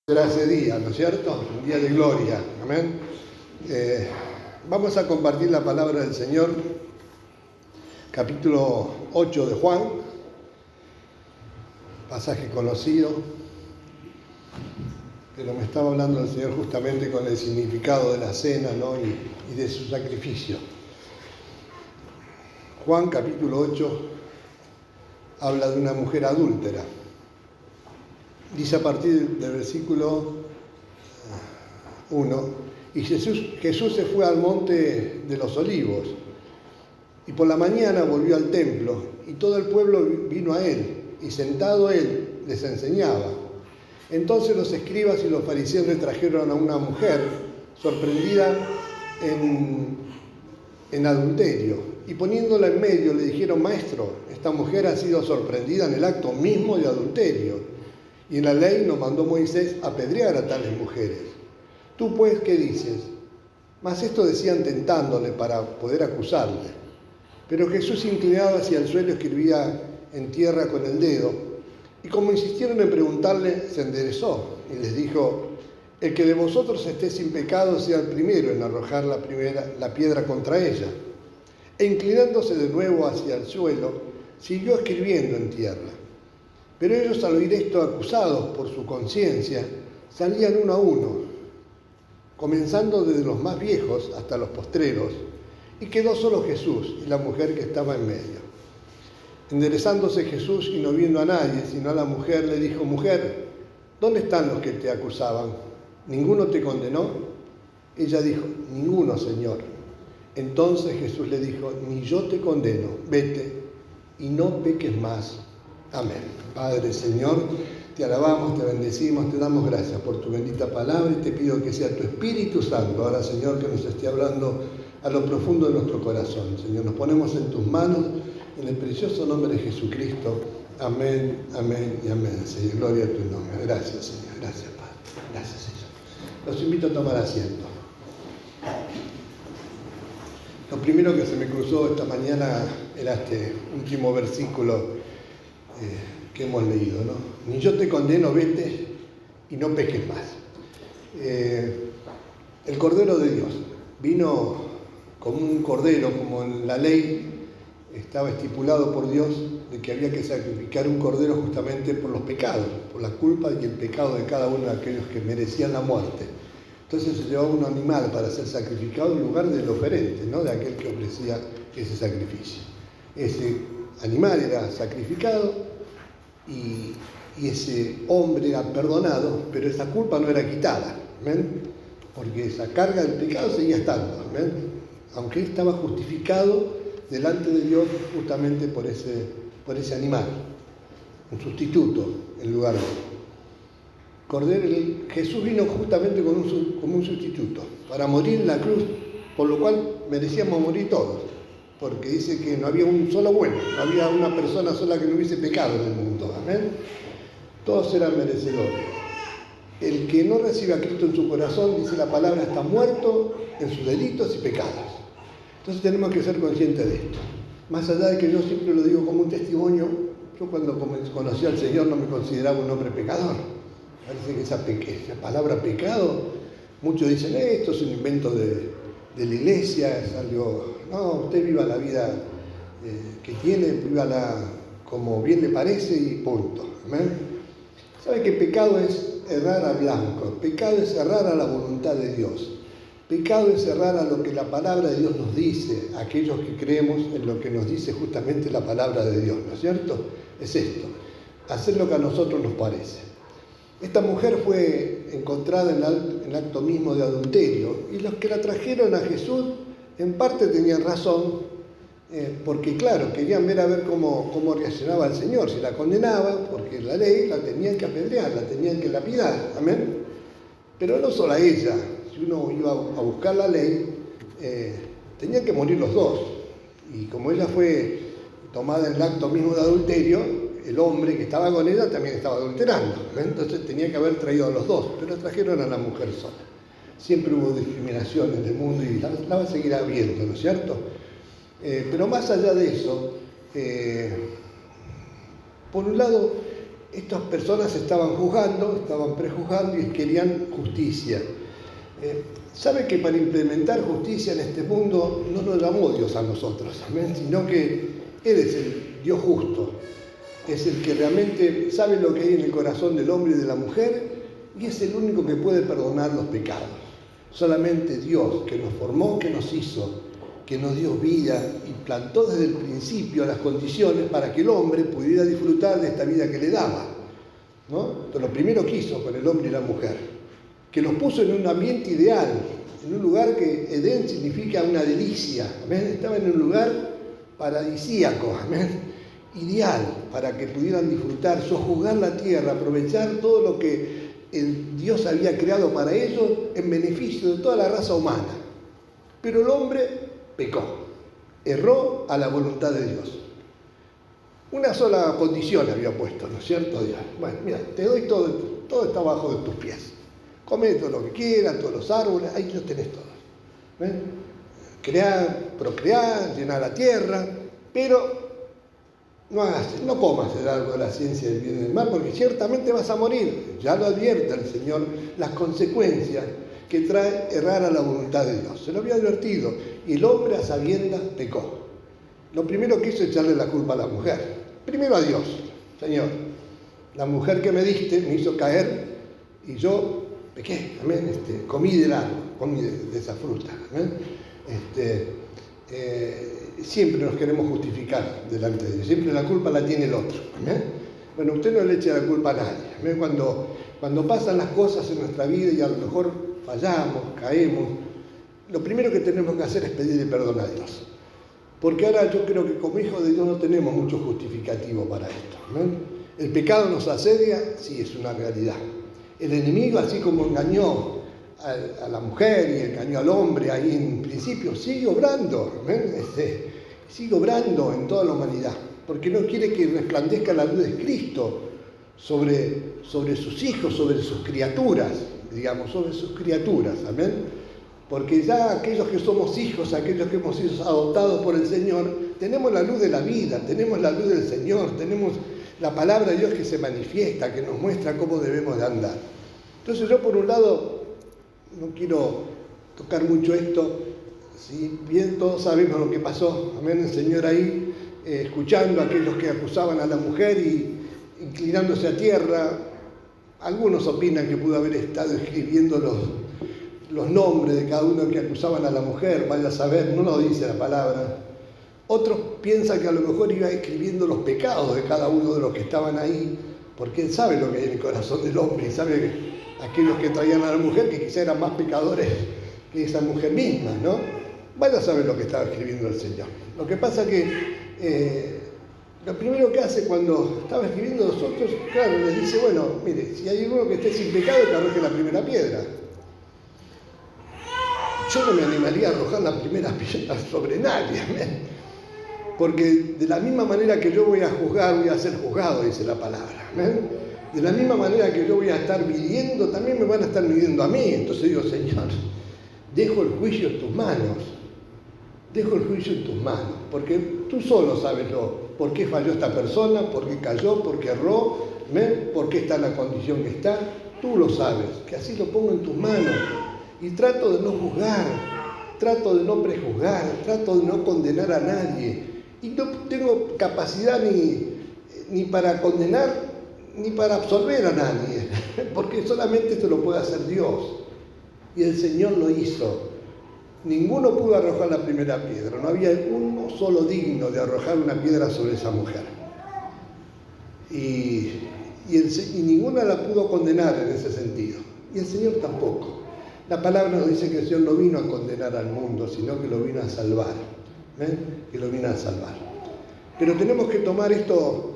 Será ese día, ¿no es cierto? Un día de gloria, amén. Vamos a compartir la palabra del Señor, capítulo 8 de Juan, pasaje conocido, pero me estaba hablando el Señor justamente con el significado de la cena, ¿no? y de su sacrificio. Juan, capítulo 8, habla de una mujer adúltera. Dice a partir del versículo 1, y Jesús se fue al monte de los olivos, y por la mañana volvió al templo, y todo el pueblo vino a él, y sentado él les enseñaba. Entonces los escribas y los fariseos le trajeron a una mujer sorprendida en adulterio, y poniéndola en medio le dijeron: Maestro, esta mujer ha sido sorprendida en el acto mismo de adulterio. Y en la ley nos mandó Moisés apedrear a tales mujeres. ¿Tú pues qué dices? Mas esto decían tentándole para poder acusarle. Pero Jesús, inclinado hacia el suelo, escribía en tierra con el dedo. Y como insistieron en preguntarle, se enderezó y les dijo: el que de vosotros esté sin pecado sea el primero en arrojar la piedra contra ella. E inclinándose de nuevo hacia el suelo, siguió escribiendo en tierra. Pero ellos, al oír esto, acusados por su conciencia, salían uno a uno, comenzando desde los más viejos hasta los postreros, y quedó solo Jesús y la mujer que estaba en medio. Enderezándose Jesús y no viendo a nadie, sino a la mujer, le dijo: Mujer, ¿dónde están los que te acusaban? ¿Ninguno te condenó? Ella dijo: Ninguno, Señor. Entonces Jesús le dijo: Ni yo te condeno, vete y no peques más. Amén. Padre, Señor, te alabamos, te bendecimos, te damos gracias por tu bendita palabra y te pido que sea tu Espíritu Santo ahora, Señor, que nos esté hablando a lo profundo de nuestro corazón. Señor, nos ponemos en tus manos, en el precioso nombre de Jesucristo. Amén, amén y amén. Señor, gloria a tu nombre. Gracias, Señor. Gracias, Padre. Gracias, Señor. Los invito a tomar asiento. Lo primero que se me cruzó esta mañana era este último versículo que hemos leído, ¿no? Ni yo te condeno, vete y no peques más. El Cordero de Dios vino como un cordero, como en la ley estaba estipulado por Dios de que había que sacrificar un cordero justamente por los pecados, por la culpa y el pecado de cada uno de aquellos que merecían la muerte. Entonces se llevaba un animal para ser sacrificado en lugar del oferente, ¿no? De aquel que ofrecía ese sacrificio. Ese animal era sacrificado y ese hombre era perdonado, pero esa culpa no era quitada, ¿ven? Porque esa carga del pecado seguía estando, ¿ven? Aunque él estaba justificado delante de Dios justamente por ese animal, un sustituto en lugar de Cordero. Jesús vino justamente como un sustituto para morir en la cruz, por lo cual merecíamos morir todos. Porque dice que no había un solo bueno, no había una persona sola que no hubiese pecado en el mundo, amén. Todos eran merecedores. El que no recibe a Cristo en su corazón, dice la palabra, está muerto en sus delitos y pecados. Entonces tenemos que ser conscientes de esto. Más allá de que yo siempre lo digo como un testimonio, yo cuando conocí al Señor no me consideraba un hombre pecador. Parece que esa palabra pecado, muchos dicen, esto es un invento de la iglesia, es algo... No, usted viva la vida que tiene, vívala como bien le parece y punto. ¿Amén? ¿Sabe que pecado es errar a blanco? Pecado es errar a la voluntad de Dios. Pecado es errar a lo que la palabra de Dios nos dice, a aquellos que creemos en lo que nos dice justamente la palabra de Dios, ¿no es cierto? Es esto, hacer lo que a nosotros nos parece. Esta mujer fue encontrada en el acto mismo de adulterio, y los que la trajeron a Jesús en parte tenían razón, porque claro, querían ver a ver cómo reaccionaba el Señor, si la condenaba, porque la ley la tenían que apedrear, la tenían que lapidar, amén. Pero no solo a ella, si uno iba a buscar la ley, tenían que morir los dos, y como ella fue tomada en el acto mismo de adulterio, el hombre que estaba con ella también estaba adulterando, ¿no? Entonces tenía que haber traído a los dos, pero trajeron a la mujer sola. Siempre hubo discriminación en el mundo y la va a seguir habiendo, ¿no es cierto? Pero más allá de eso, por un lado, Estas personas estaban juzgando, estaban prejuzgando y querían justicia. ¿Sabe que para implementar justicia en este mundo no nos llamó Dios a nosotros, amén? Sino que Él es el Dios justo, es el que realmente sabe lo que hay en el corazón del hombre y de la mujer y es el único que puede perdonar los pecados. Solamente Dios, que nos formó, que nos hizo, que nos dio vida y plantó desde el principio las condiciones para que el hombre pudiera disfrutar de esta vida que le daba, ¿no? Entonces, lo primero que hizo con el hombre y la mujer, que los puso en un ambiente ideal, en un lugar que Edén significa una delicia, ¿amén? Estaba en un lugar paradisíaco, ¿amén? Ideal, para que pudieran disfrutar, sojuzgar la tierra, aprovechar todo lo que Dios había creado para ellos en beneficio de toda la raza humana. Pero el hombre pecó, erró a la voluntad de Dios. Una sola condición había puesto, ¿no es cierto, Dios? Bueno, mira, te doy todo está abajo de tus pies. Come todo lo que quieras, todos los árboles, ahí lo tenés todo. ¿Ven? Crear, procrear, llenar la tierra, pero no comas el árbol de la ciencia del bien y del mal, porque ciertamente vas a morir. Ya lo advierte el Señor, las consecuencias que trae errar a la voluntad de Dios. Se lo había advertido, y el hombre a sabiendas pecó. Lo primero que hizo es echarle la culpa a la mujer. Primero a Dios. Señor, la mujer que me diste me hizo caer y yo pequé, amén, comí del árbol, comí de esa fruta, amén. Siempre nos queremos justificar delante de Dios, siempre la culpa la tiene el otro, amén. Bueno, usted no le eche la culpa a nadie, amén. Cuando pasan las cosas en nuestra vida y a lo mejor fallamos, caemos, lo primero que tenemos que hacer es pedirle perdón a Dios. Porque ahora yo creo que como hijos de Dios no tenemos mucho justificativo para esto, ¿no? El pecado nos asedia, sí, es una realidad. El enemigo, así como engañó a la mujer y engañó al hombre ahí en principio, sigue obrando, sigue obrando en toda la humanidad, porque no quiere que resplandezca la luz de Cristo sobre sus hijos, sobre sus criaturas, digamos, sobre sus criaturas, amén. Porque ya aquellos que somos hijos, aquellos que hemos sido adoptados por el Señor, tenemos la luz de la vida, tenemos la luz del Señor, tenemos la palabra de Dios que se manifiesta, que nos muestra cómo debemos de andar. Entonces yo por un lado, no quiero tocar mucho esto, si bien todos sabemos lo que pasó, amén, el Señor ahí, escuchando a aquellos que acusaban a la mujer y inclinándose a tierra. Algunos opinan que pudo haber estado escribiendo los nombres de cada uno que acusaban a la mujer, vaya a saber, no lo dice la palabra. Otros piensan que a lo mejor iba escribiendo los pecados de cada uno de los que estaban ahí, porque Él sabe lo que hay en el corazón del hombre y sabe que aquellos que traían a la mujer, que quizás eran más pecadores que esa mujer misma, ¿no? Vaya a saber lo que estaba escribiendo el Señor. Lo que pasa que lo primero que hace cuando estaba escribiendo los otros, claro, les dice, bueno, mire, si hay uno que esté sin pecado, que arroje la primera piedra. Yo no me animaría a arrojar la primera piedra sobre nadie, amén. Porque de la misma manera que yo voy a juzgar, voy a ser juzgado, dice la palabra, amén. De la misma manera que yo voy a estar midiendo, también me van a estar midiendo a mí. Entonces digo, Señor, dejo el juicio en tus manos, dejo el juicio en tus manos, porque tú solo sabes por qué falló esta persona, por qué cayó, por qué erró, amén, por qué está en la condición que está, tú lo sabes, que así lo pongo en tus manos. Y trato de no juzgar, trato de no prejuzgar, trato de no condenar a nadie. Y no tengo capacidad ni para condenar, ni para absolver a nadie, porque solamente esto lo puede hacer Dios. Y el Señor lo hizo. Ninguno pudo arrojar la primera piedra, no había uno solo digno de arrojar una piedra sobre esa mujer. Y ninguna la pudo condenar en ese sentido. Y el Señor tampoco. La palabra nos dice que el Señor no vino a condenar al mundo, sino que lo vino a salvar. Que lo vino a salvar. Pero tenemos que tomar esto,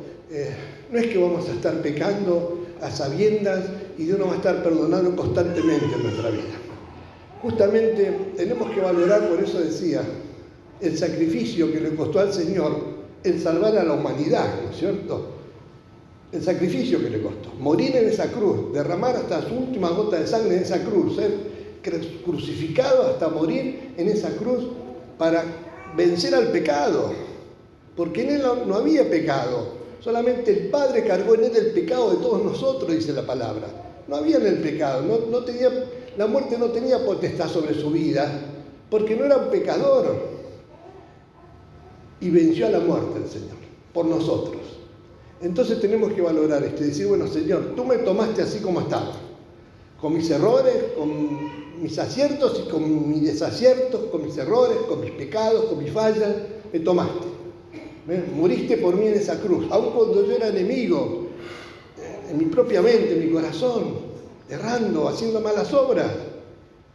no es que vamos a estar pecando a sabiendas y Dios nos va a estar perdonando constantemente en nuestra vida. Justamente tenemos que valorar, por eso decía, el sacrificio que le costó al Señor el salvar a la humanidad, ¿no es cierto? El sacrificio que le costó. Morir en esa cruz, derramar hasta su última gota de sangre en esa cruz, ser crucificado hasta morir en esa cruz para vencer al pecado, porque en él no había pecado, Solamente el Padre cargó en él el pecado de todos nosotros, dice la palabra. No había en el pecado, la muerte no tenía potestad sobre su vida, porque no era un pecador. Y venció a la muerte el Señor, por nosotros. Entonces tenemos que valorar esto y decir, bueno, Señor, tú me tomaste así como estaba, con mis errores, con mis aciertos y con mis desaciertos, con mis errores, con mis pecados, con mis fallas, me tomaste. Muriste por mí en esa cruz, aun cuando yo era enemigo, en mi propia mente, en mi corazón, errando, haciendo malas obras,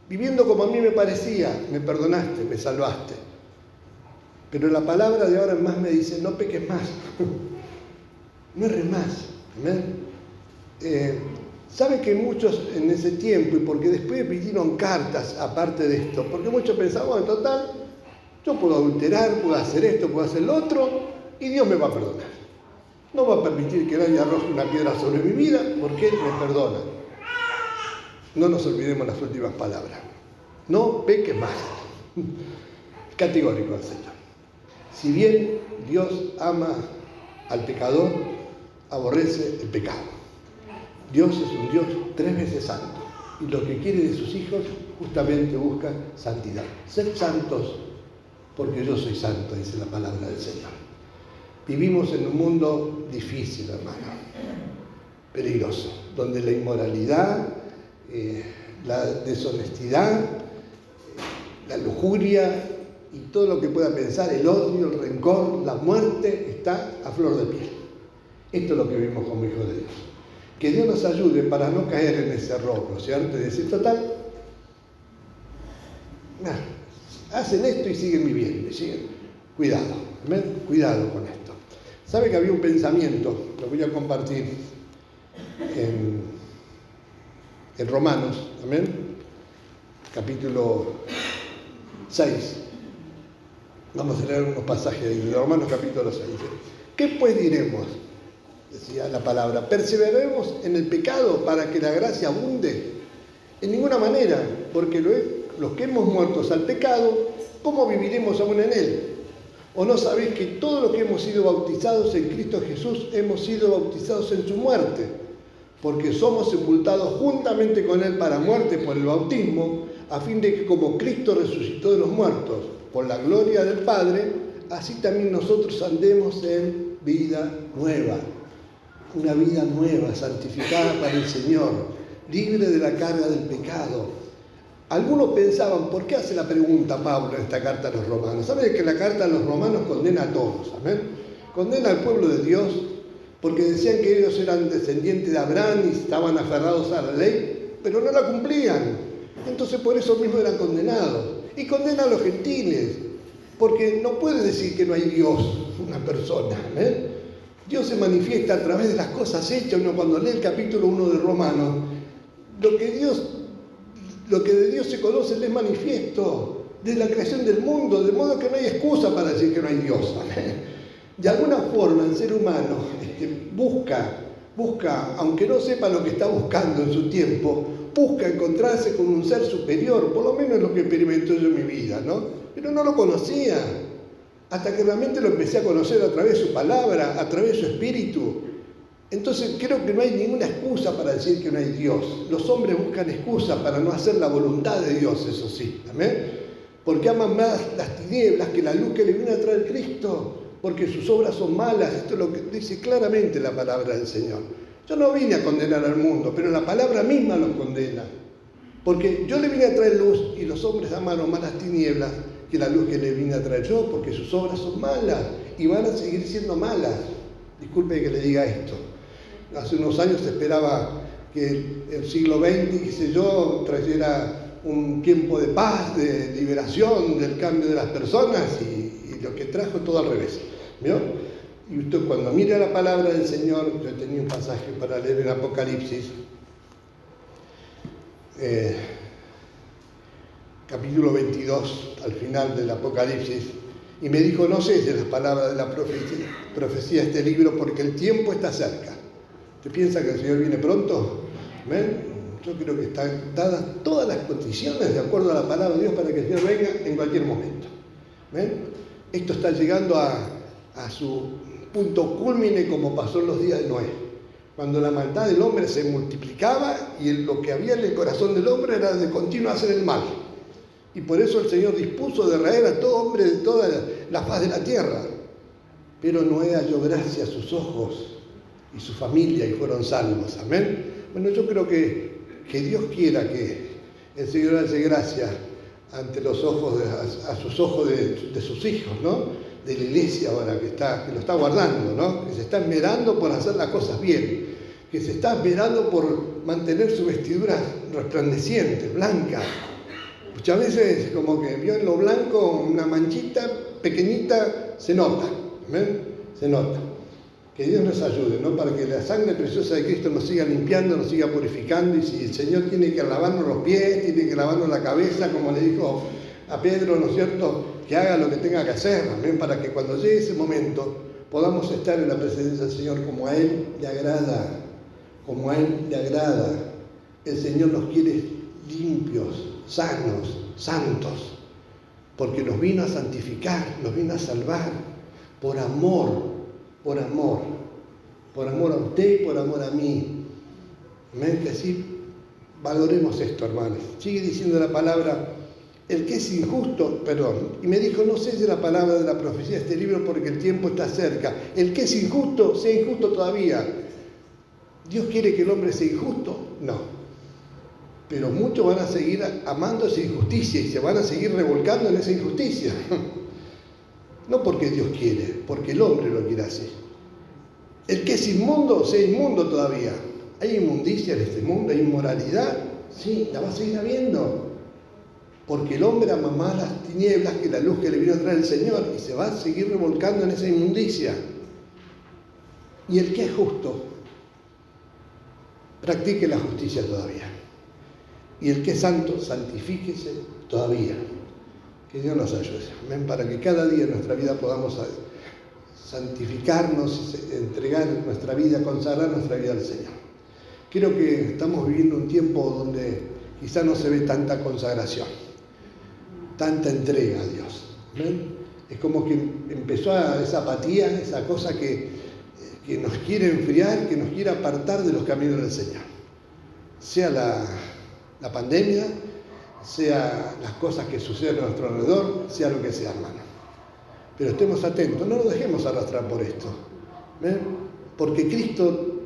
viviendo como a mí me parecía, me perdonaste, me salvaste. Pero la palabra de ahora en más me dice, no peques más, no erres más. ¿Sabe que muchos en ese tiempo, y porque después vinieron cartas aparte de esto, porque muchos pensaban, bueno, en total, yo puedo adulterar, puedo hacer esto, puedo hacer lo otro, y Dios me va a perdonar. No va a permitir que nadie arroje una piedra sobre mi vida, porque Él me perdona. No nos olvidemos las últimas palabras. No peques más. Categórico el Señor. Si bien Dios ama al pecador, aborrece el pecado. Dios es un Dios 3 veces santo. Y lo que quiere de sus hijos justamente busca santidad. Sed santos, porque yo soy santo, dice la palabra del Señor. Vivimos en un mundo difícil, hermano, peligroso, donde la inmoralidad, la deshonestidad, la lujuria y todo lo que pueda pensar, el odio, el rencor, la muerte, está a flor de piel. Esto es lo que vivimos como hijos de Dios. Que Dios nos ayude para no caer en ese error, ¿no es cierto? Y decir, total, hacen esto y siguen viviendo, Cuidado, ¿amén? Cuidado con esto. ¿Sabe que había un pensamiento? Lo voy a compartir en Romanos, ¿amén? Capítulo 6. Vamos a leer unos pasajes de Romanos capítulo 6. ¿Qué pues diremos? Decía la palabra. ¿Perseveraremos en el pecado para que la gracia abunde? En ninguna manera, porque los que hemos muerto al pecado, ¿cómo viviremos aún en él? ¿O no sabéis que todos los que hemos sido bautizados en Cristo Jesús hemos sido bautizados en su muerte? Porque somos sepultados juntamente con él para muerte por el bautismo, a fin de que como Cristo resucitó de los muertos por la gloria del Padre, así también nosotros andemos en vida nueva. Una vida nueva, santificada para el Señor, libre de la carga del pecado. Algunos pensaban, ¿por qué hace la pregunta Pablo en esta carta a los romanos? ¿Saben que la carta a los romanos condena a todos? ¿Amén? Condena al pueblo de Dios porque decían que ellos eran descendientes de Abraham y estaban aferrados a la ley, pero no la cumplían. Entonces por eso mismo eran condenados. Y condena a los gentiles, porque no puede decir que no hay Dios, una persona. Dios se manifiesta a través de las cosas hechas. Uno cuando lee el capítulo 1 de Romanos, lo que de Dios se conoce es manifiesto desde la creación del mundo, de modo que no hay excusa para decir que no hay Dios. De alguna forma el ser humano busca, aunque no sepa lo que está buscando en su tiempo, busca encontrarse con un ser superior, por lo menos es lo que experimento yo en mi vida, ¿no? Pero no lo conocía, hasta que realmente lo empecé a conocer a través de su palabra, a través de su espíritu. Entonces creo que no hay ninguna excusa para decir que no hay Dios. Los hombres buscan excusas para no hacer la voluntad de Dios, eso sí, ¿amén? Porque aman más las tinieblas que la luz que le viene a traer Cristo, porque sus obras son malas. Esto es lo que dice claramente la palabra del Señor. Yo no vine a condenar al mundo, pero la palabra misma los condena. Porque yo le vine a traer luz y los hombres amaron más las tinieblas que la luz que le vine a traer yo, porque sus obras son malas y van a seguir siendo malas. Disculpe que le diga esto. Hace unos años se esperaba que el siglo XX, qué sé yo, trajera un tiempo de paz, de liberación, del cambio de las personas y lo que trajo todo al revés. ¿Vio? Y usted cuando mira la palabra del Señor, yo tenía un pasaje para leer en Apocalipsis, capítulo 22, al final del Apocalipsis, y me dijo, no sé si las palabras de la profecía de este libro, porque el tiempo está cerca. ¿Usted piensa que el Señor viene pronto? ¿Ven? Yo creo que están dadas todas las condiciones de acuerdo a la palabra de Dios para que el Señor venga en cualquier momento. ¿Ven? Esto está llegando a su punto culmine como pasó en los días de Noé, cuando la maldad del hombre se multiplicaba y lo que había en el corazón del hombre era de continuo hacer el mal. Y por eso el Señor dispuso de raer a todo hombre de toda la faz de la tierra. Pero Noé halló gracia a sus ojos y su familia y fueron salvos. Amén. Bueno, yo creo que Dios quiera que el Señor hace gracia ante los ojos, a sus ojos de sus hijos, ¿no? De la iglesia ahora que lo está guardando, ¿no? Que se está esmerando por hacer las cosas bien, que se está esmerando por mantener su vestidura resplandeciente, blanca. Muchas veces como que vio en lo blanco una manchita pequeñita, se nota, ¿ven? Se nota. Que Dios nos ayude, ¿no? Para que la sangre preciosa de Cristo nos siga limpiando, nos siga purificando, y si el Señor tiene que lavarnos los pies, tiene que lavarnos la cabeza, como le dijo a Pedro, ¿no es cierto?, que haga lo que tenga que hacer, amén, para que cuando llegue ese momento podamos estar en la presencia del Señor como a Él le agrada, como a Él le agrada. El Señor nos quiere limpios, sanos, santos, porque nos vino a santificar, nos vino a salvar, por amor a usted y por amor a mí. Amén, que así valoremos esto, hermanos. Sigue diciendo la palabra, el que es injusto, y me dijo, no sé si la palabra de la profecía de este libro porque el tiempo está cerca. El que es injusto, sea injusto todavía. ¿Dios quiere que el hombre sea injusto? No. Pero muchos van a seguir amando esa injusticia y se van a seguir revolcando en esa injusticia. No porque Dios quiere, porque el hombre lo quiere así. El que es inmundo, sea inmundo todavía. Hay inmundicia en este mundo, hay inmoralidad. Sí, la va a seguir habiendo. Porque el hombre ama más las tinieblas que la luz que le vino a traer el Señor y se va a seguir revolcando en esa inmundicia. Y el que es justo, practique la justicia todavía. Y el que es santo, santifíquese todavía. Que Dios nos ayude. Amén. Para que cada día en nuestra vida podamos santificarnos, entregar nuestra vida, consagrar nuestra vida al Señor. Creo que estamos viviendo un tiempo donde quizá no se ve tanta consagración, tanta entrega a Dios. ¿Ven? Es como que empezó esa apatía, esa cosa que nos quiere enfriar, que nos quiere apartar de los caminos del Señor. Sea la pandemia, sea las cosas que suceden a nuestro alrededor, sea lo que sea, hermano. Pero estemos atentos, no nos dejemos arrastrar por esto. ¿Ven? Porque Cristo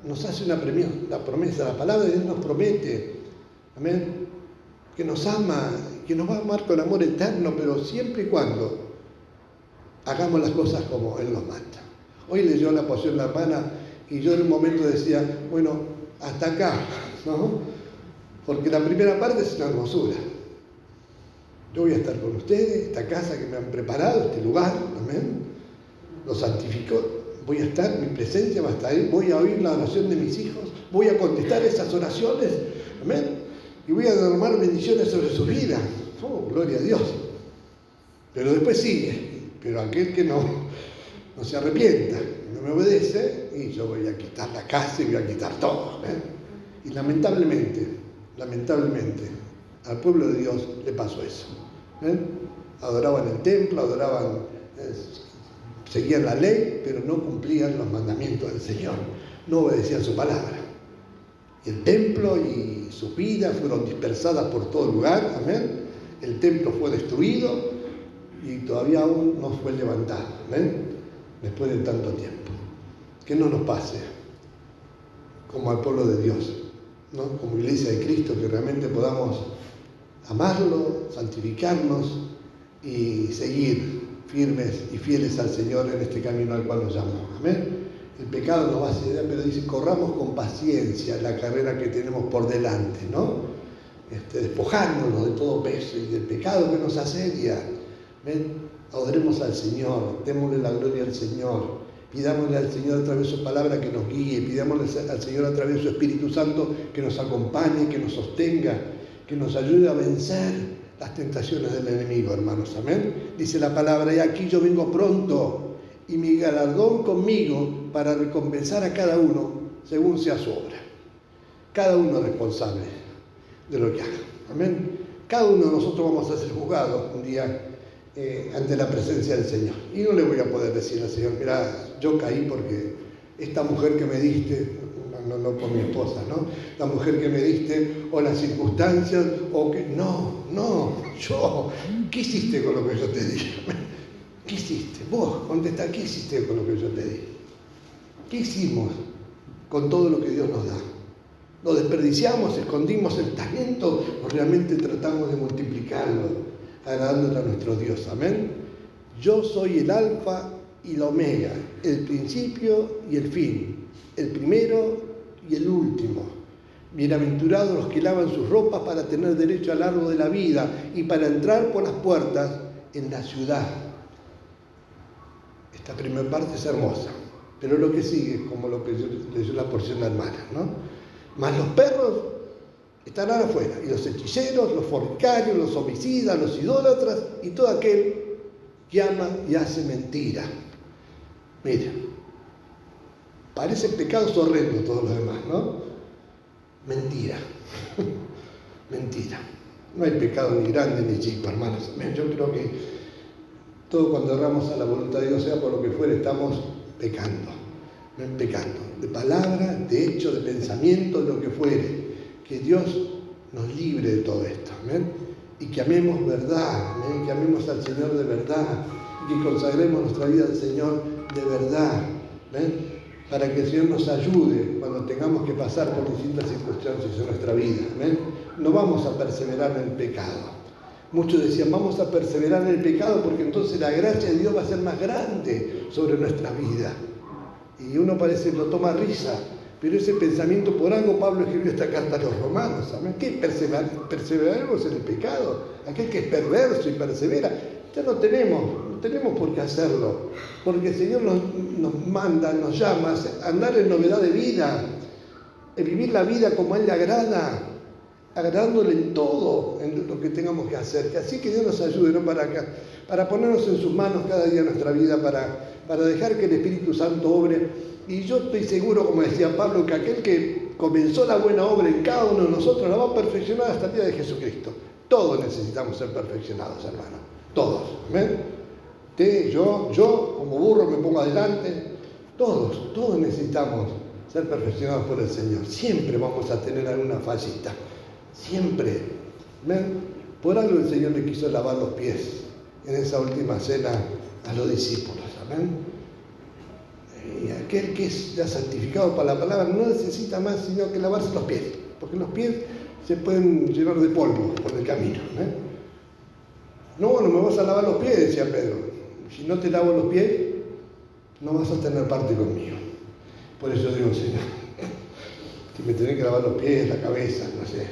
nos hace la promesa, la palabra de Dios nos promete, amén, que nos ama, que nos va a amar con amor eterno, pero siempre y cuando hagamos las cosas como Él nos manda. Hoy leyó la porción la hermana y yo en un momento decía, bueno, hasta acá, ¿no? Porque la primera parte es una hermosura. Yo voy a estar con ustedes, esta casa que me han preparado, este lugar, amén, lo santificó, voy a estar, mi presencia va a estar ahí, voy a oír la oración de mis hijos, voy a contestar esas oraciones, amén, y voy a derramar bendiciones sobre su vida. Oh, gloria a Dios. Pero después sigue, pero aquel que no se arrepienta, no me obedece, y yo voy a quitar la casa y voy a quitar todo. ¿Amén? Y lamentablemente, al pueblo de Dios le pasó eso. Adoraban el templo, seguían la ley, pero no cumplían los mandamientos del Señor, no obedecían su palabra. Y el templo y sus vidas fueron dispersadas por todo lugar, amén. El templo fue destruido y todavía aún no fue levantado, amén, después de tanto tiempo. Que no nos pase como al pueblo de Dios, ¿no? Como iglesia de Cristo, que realmente podamos amarlo, santificarnos y seguir firmes y fieles al Señor en este camino al cual nos llamó. Amén. El pecado nos va a hacer, pero dice, corramos con paciencia la carrera que tenemos por delante, ¿no? Despojándonos de todo peso y del pecado que nos asedia. ¿Ven? Adoremos al Señor, démosle la gloria al Señor, pidámosle al Señor a través de su palabra que nos guíe, pidámosle al Señor a través de su Espíritu Santo que nos acompañe, que nos sostenga, que nos ayude a vencer las tentaciones del enemigo, hermanos. Amén. Dice la palabra, y aquí yo vengo pronto, y mi galardón conmigo para recompensar a cada uno según sea su obra. Cada uno es responsable de lo que haga. Amén. Cada uno de nosotros vamos a ser juzgados un día ante la presencia del Señor. Y no le voy a poder decir al Señor, mira, yo caí porque esta mujer que me diste, no por mi esposa, ¿no? La mujer que me diste, o las circunstancias, o que... No, yo, ¿qué hiciste con lo que yo te di? ¿Qué hiciste? Vos, contestá, ¿qué hiciste con lo que yo te di? ¿Qué hicimos con todo lo que Dios nos da? ¿Lo desperdiciamos, escondimos el talento o realmente tratamos de multiplicarlo, agradándole a nuestro Dios? Amén. Yo soy el alfa y la omega, el principio y el fin, el primero y el último. Bienaventurados los que lavan sus ropas para tener derecho al árbol de la vida y para entrar por las puertas en la ciudad. Esta primera parte es hermosa, pero lo que sigue es como lo que leyó la porción de la hermana, ¿no? Mas los perros estarán afuera, y los hechiceros, los fornicarios, los homicidas, los idólatras y todo aquel que ama y hace mentira. Mira, parecen pecados horrendos todos los demás, ¿no? Mentira. Mentira. No hay pecado ni grande ni chico, hermanos. Yo creo que todo cuando erramos a la voluntad de Dios, sea por lo que fuere, estamos pecando. Pecando. De palabra, de hecho, de pensamiento, de lo que fuere. Que Dios nos libre de todo esto. ¿Amén? Y que amemos verdad. ¿Amén? Que amemos al Señor de verdad. Y que consagremos nuestra vida al Señor de verdad. ¿Amén? Para que el Señor nos ayude cuando tengamos que pasar por distintas circunstancias en nuestra vida. ¿Amén? No vamos a perseverar en el pecado. Muchos decían, vamos a perseverar en el pecado porque entonces la gracia de Dios va a ser más grande sobre nuestra vida. Y uno parece que lo toma risa, pero ese pensamiento, por algo Pablo escribió esta carta a los romanos. ¿Amén? ¿Qué perseveraremos en el pecado? Aquel que es perverso y persevera, ya no tenemos por qué hacerlo, porque el Señor nos manda, nos llama a andar en novedad de vida, a vivir la vida como a Él le agrada, agradándole en todo, en lo que tengamos que hacer. Que así que Dios nos ayude, ¿no? Para ponernos en sus manos cada día nuestra vida, para dejar que el Espíritu Santo obre. Y yo estoy seguro, como decía Pablo, que aquel que comenzó la buena obra en cada uno de nosotros la va a perfeccionar hasta el día de Jesucristo. Todos necesitamos ser perfeccionados, hermanos. Todos. ¿Amén? Yo como burro me pongo adelante. Todos necesitamos ser perfeccionados por el Señor. Siempre vamos a tener alguna fallita. Siempre. ¿Ven? Por algo el Señor le quiso lavar los pies en esa última cena a los discípulos. ¿Amén? Y aquel que es ya santificado para la palabra no necesita más sino que lavarse los pies, porque los pies se pueden llenar de polvo por el camino. No me vas a lavar los pies, decía Pedro. Si no te lavo los pies, no vas a tener parte conmigo. Por eso digo, Señor, si me tenés que lavar los pies, la cabeza, no sé,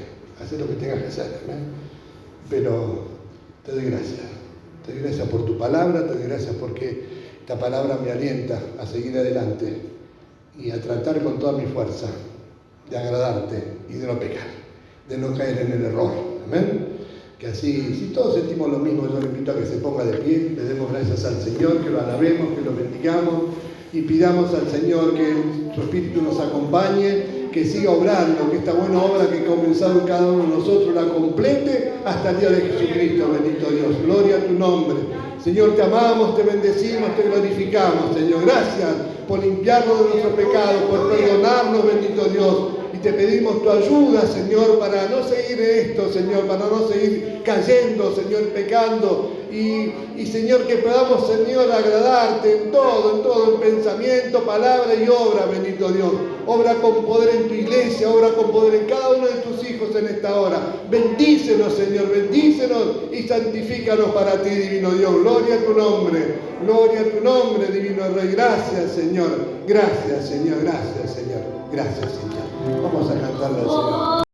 hacer lo que tengas que hacer. Pero te doy gracias. Te doy gracias por tu palabra, te doy gracias porque esta palabra me alienta a seguir adelante y a tratar con toda mi fuerza de agradarte y de no pecar, de no caer en el error. Amén. Que así, si todos sentimos lo mismo, yo le invito a que se ponga de pie, le demos gracias al Señor, que lo alabemos, que lo bendigamos y pidamos al Señor que su Espíritu nos acompañe, que siga obrando, que esta buena obra que ha comenzado en cada uno de nosotros la complete hasta el día de Jesucristo, bendito Dios. Gloria a tu nombre. Señor, te amamos, te bendecimos, te glorificamos, Señor. Gracias por limpiarnos de nuestros pecados, por perdonarnos, bendito Dios. Y te pedimos tu ayuda, Señor, para no seguir en esto, Señor, para no seguir cayendo, Señor, pecando. Y Señor, que podamos, Señor, agradarte en todo, en pensamiento, palabra y obra, bendito Dios. Obra con poder en tu iglesia, obra con poder en cada uno de tus hijos en esta hora. Bendícenos, Señor, bendícenos y santifícanos para ti, divino Dios. Gloria a tu nombre, divino Rey. Gracias, Señor. Gracias, Señor. Gracias, Señor. Gracias, Señor. Vamos a cantarle al Señor.